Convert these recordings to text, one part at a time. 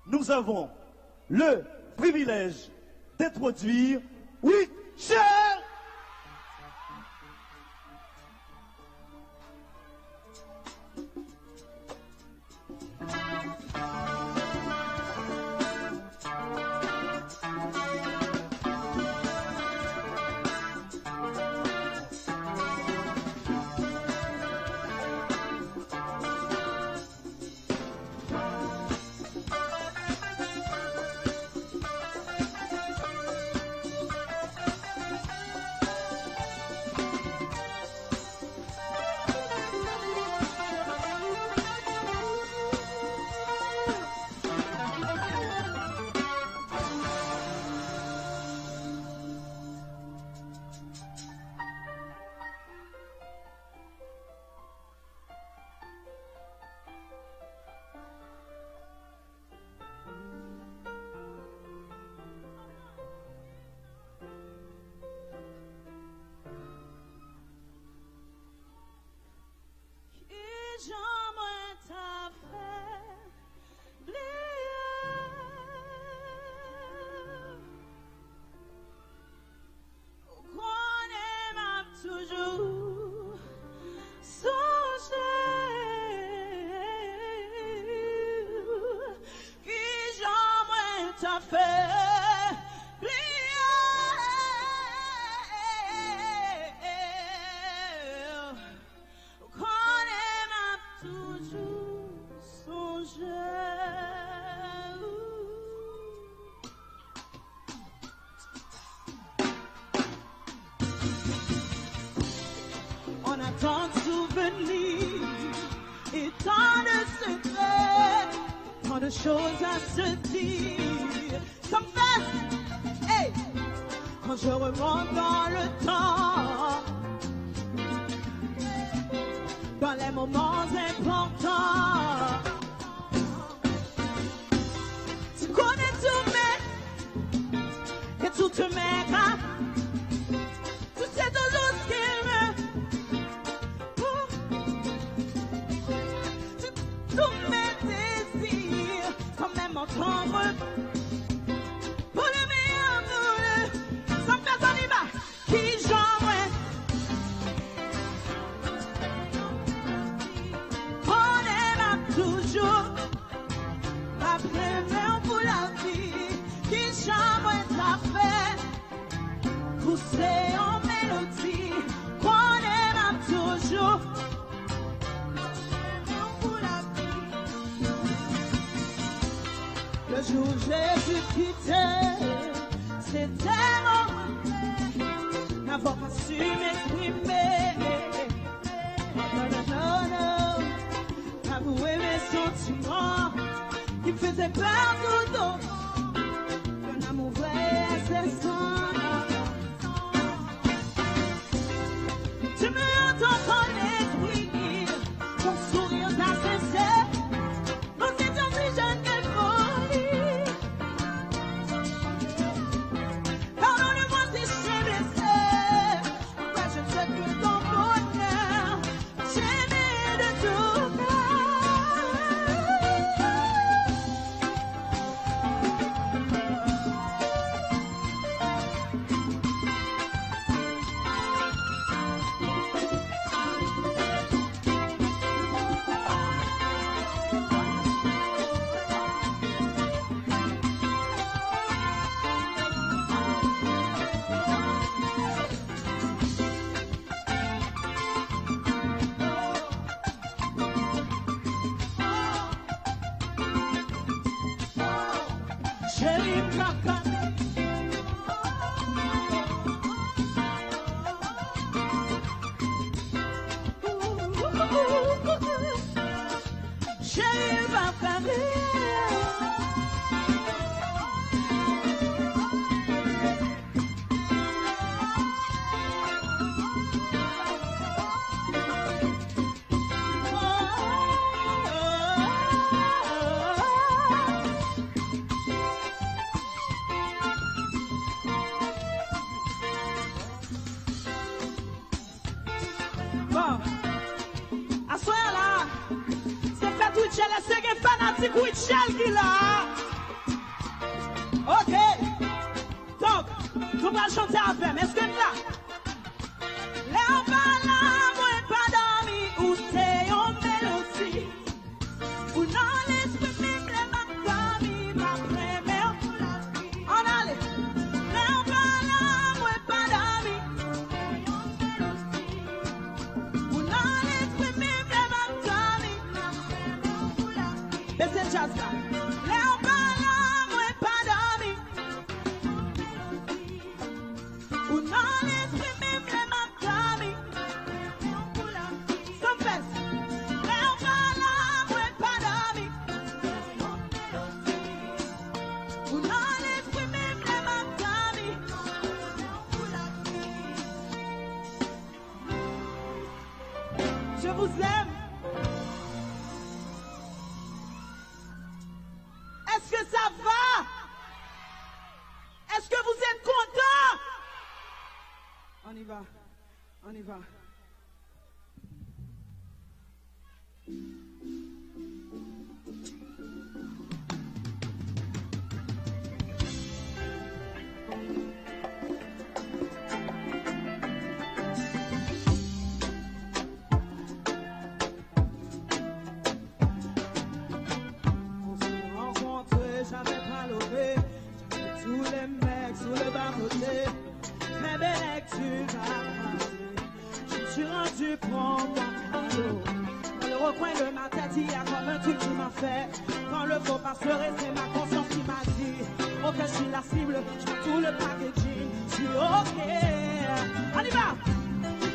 nous avons le privilège d'introduire Witcher. Tant de souvenirs et tant de secrets, tant de choses à se dire. Confesse, hey, quand je remonte dans le temps, dans les moments importants, tu connais toutes mes rats, toutes ces choses qui me tous mes désirs, quand même entendre pour le meilleur nous, sans personne y va, qui j'envoie. On aime toujours, après même pour la vie, qui j'envoie ça fait, pousser en mélodie, qu'on aime toujours. Le jour où j'ai pu quitter, c'était mon n'avoir pas su m'exprimer. Non, avouer mes sentiments qui faisaient peur tout autre qu'un amour vrai incessant. Tu me entends ton esprit, ton sourire insincère. Nous étions si jeunes qu'elle folie. Pardonne-moi si j'ai blessé. Moi je sais que ton bonheur, j'aimais de tout Witcher, c'est un fanatique Witcher qui l'a. nous allons chanter avec. Est-ce que là? Là, moi, pas dormi, ou c'est en mélodie. Ou non, l'esprit, les mains, ma première pour la vie. On allait. Là, moi, pas dormi. Ou non, l'esprit, les mains, ma première pour la vie. Baissez le jazz là. Je vous aime. Est-ce que ça va? Est-ce que vous êtes contents? On y va. On y va. J'avais pas levé, j'avais tous les mecs sous le bas-côté. Mais belle que tu m'as parlé, je me suis rendu prendre mon cadeau. Dans le recoin de ma tête, il y a comme un truc qui m'a fait. Quand le faux passerait, c'est ma conscience qui m'a dit: ok, je suis la cible, je fais tout le packaging, je suis ok. On y va!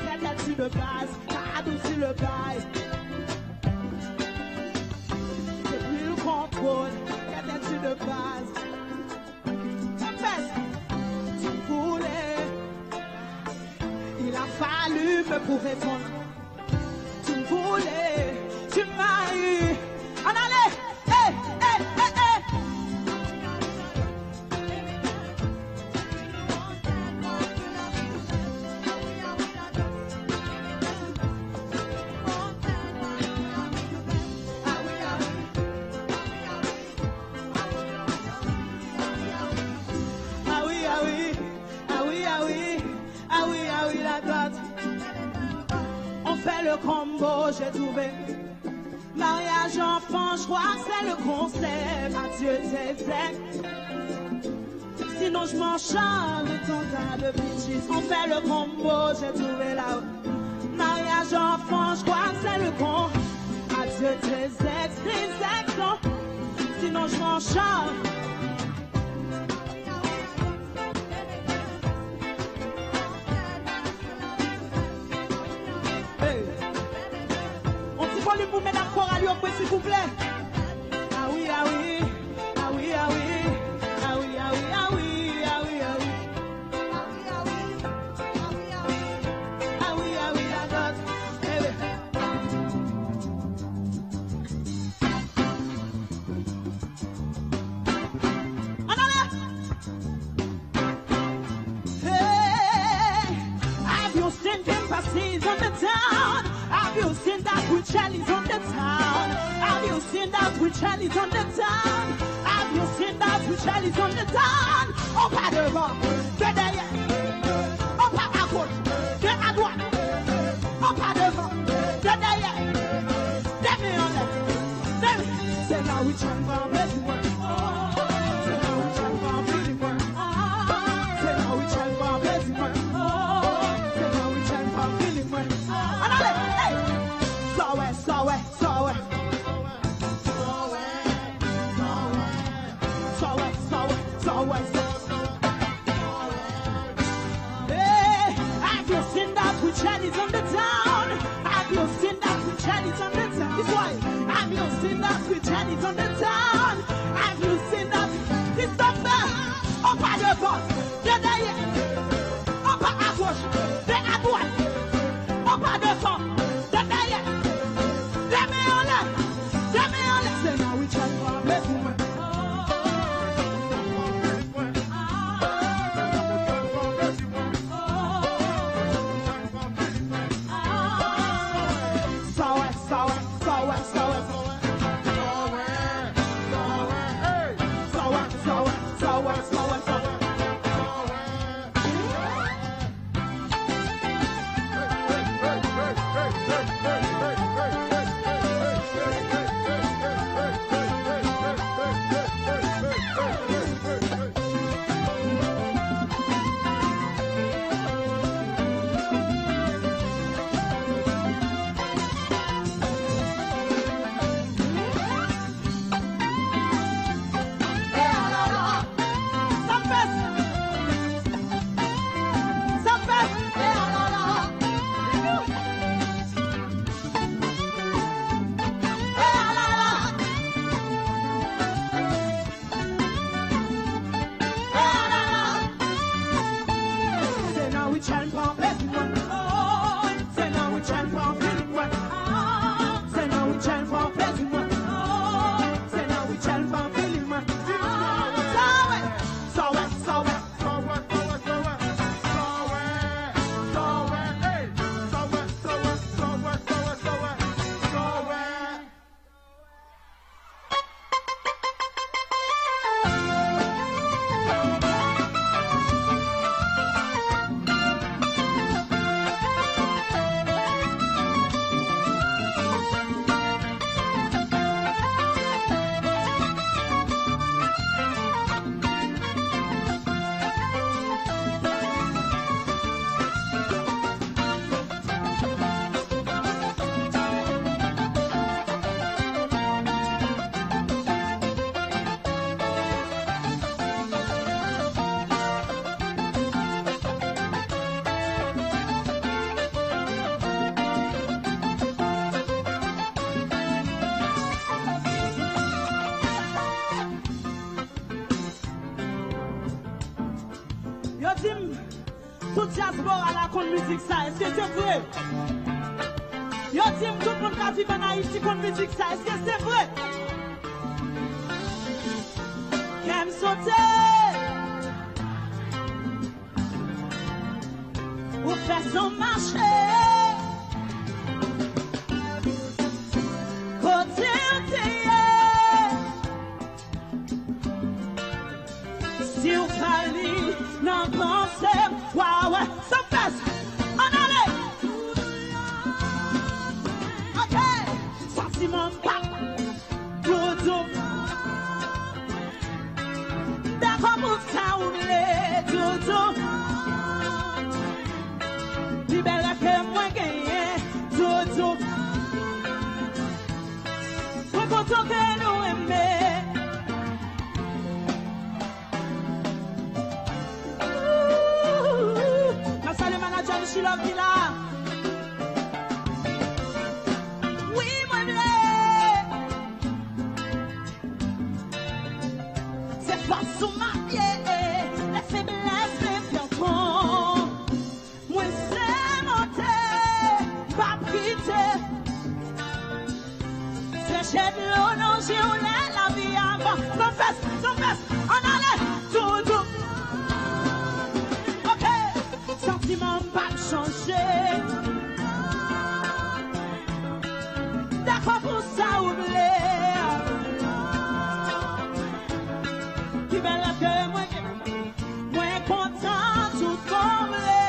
Qu'est-ce de base, t'as adouci le bail. J'ai pris le contrôle. De base, tu voulais, il a fallu me prouver ton nom. Tu voulais, tu m'as eu. En allez, hey, hey, hey, hey. On fait le combo, j'ai trouvé. Mariage enfant, je crois que c'est le concept. Adieu tes ex. Sinon je m'en charge de ton tas de bitches. On fait le combo, j'ai trouvé là-haut. Mariage enfant, je crois que c'est le con. Adieu tes ex, non. Sinon je m'en charge. Pour mesdames chorales, s'il vous plaît. Ah oui, ah oui, ah oui, ah oui, ah oui, ah oui, ah oui, ah oui, ah oui. Ah oui, ah oui, la note. En allez. Hey, have you seen them passes on the town? Have you seen that with Charlie's on the town? Have you seen that with Charlie's on the town? Have you seen that with Charlie's on the town? On pas devant, que derrière. On pas à gauche, que à droite. On pas devant, que derrière. Demi en l'air. C'est là où tu vas besoin. C'est là où tu vas besoin. C'est là où tu vas besoin. C'est là où tu vas besoin. En allez. Hey, have you seen that with Chinese on the town? Have you seen that with Chinese on the town? This way. Have you seen that with Chinese on the town? Have you seen that? This number. On pas devant, de derrière. On pas à gauche, de à droite. On pas devant, de derrière. Demi en l'air, c'est là où tu vas besoin. dit, tout diaspora la con musique ça, est-ce que c'est vrai? Yo dit, tout le monde qui vit en Haïti con musique ça, est-ce que c'est vrai? Qu'aime sauter, ou faire son marché. Côté si vous parlez, non pensez, waouh, ça passe, on allait. Ok, sentiment pas, doudou. D'accord pour ça, oubliez, doudou. Libère que moi gagner, doudou. Pour content que nous aimer. She love me là. Oui, moi c'est face sous ma pied, la faiblesse me perdront. Moi c'est monter, pas quitter. C'est chez de l'eau, non, j'ai roulé la vie avant. Son fesse, on allait, tout doux. Ok, sentiment pas changer. D'accord pour ça, oublier. Qui va la que moi content, tout comblé.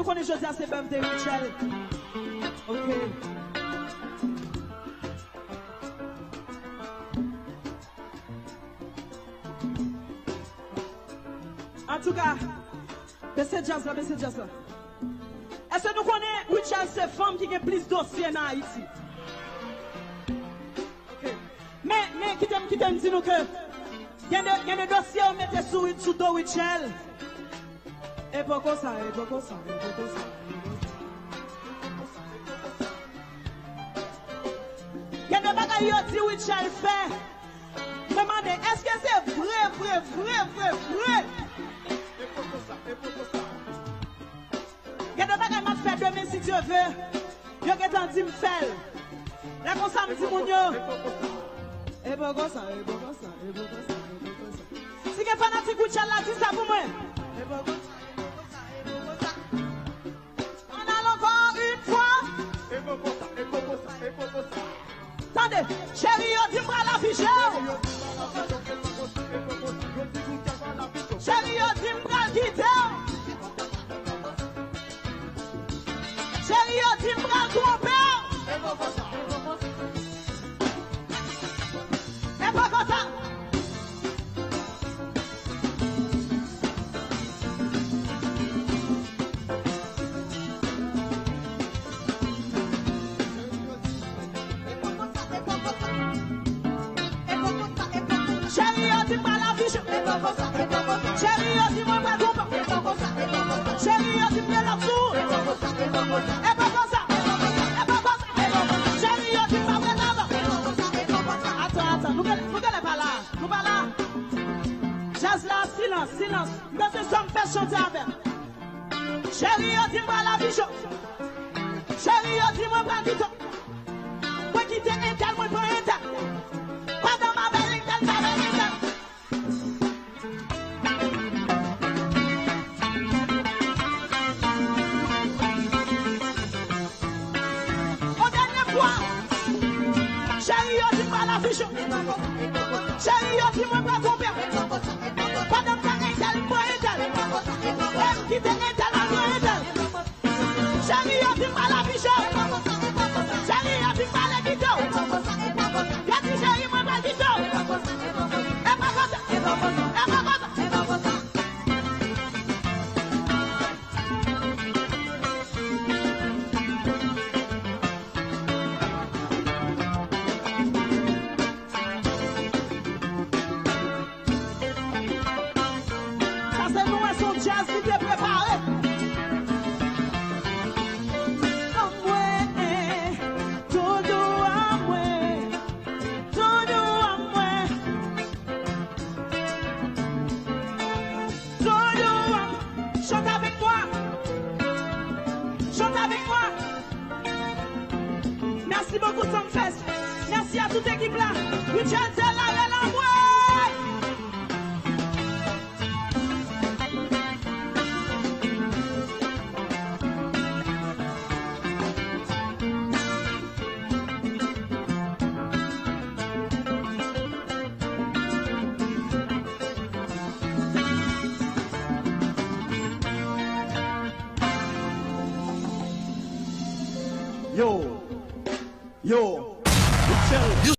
Nous, je c'est birthday Michel. Ok. En tout cas, c'est jazz là, c'est jazz là. Est-ce que nous connaissons Richard, c'est femme qui a plus de dossiers en Haïti? Ok. Mais qui t'aime dit nous que il y a des dossiers on mettait sous dos Richard. Et pourquoi ça, et pourquoi ça, et pourquoi ça? Il y a des bagailles qui disent Richard fait. Demandez, est-ce que c'est vrai? Et pourquoi ça? Il y a des bagailles qui m'ont fait demain si tu veux. Il y a des gens qui me fait. Là, comme ça, me dit mon yo. Et pourquoi ça? Si quelqu'un fanatique Richard là, dis ça pour moi. Et pourquoi ça? Attendez, chérie, on dit moi la fiche. Chérie, on dit moi la quitter. Chérie, on dit moi la tromper. Chérie, dis-moi pas tout. Chérie, dis-moi la tour. Et pas comme ça. Chérie, dis-moi pas là. Attends, nous allons pas là. Nous pas là. Jazz là, silence. Nous sommes fait chanter avec. Chérie, dis-moi la bichot. Chérie, dis-moi pas du tout. Moi qui t'ai intel, moi pas intel. Pas dans ma belle intel, ma belle intel. Au dernier fois, chérie, dis-moi la bichot. Chérie, dis-moi pas ton père. Pas dans ma intel, moi intel. Elle qui t'ai intel, moi intel. Chérie, dis-moi la bichot. Chérie, dis-moi la bichot. Y'a dit chérie, moi pas bichot. Et pas comme ça. Ça c'est nous, son jazz qui t'est préparé. Chante avec moi. Merci beaucoup, Songfest. Merci à toute l'équipe là. Richard Zella et la voix. Yo, Michel.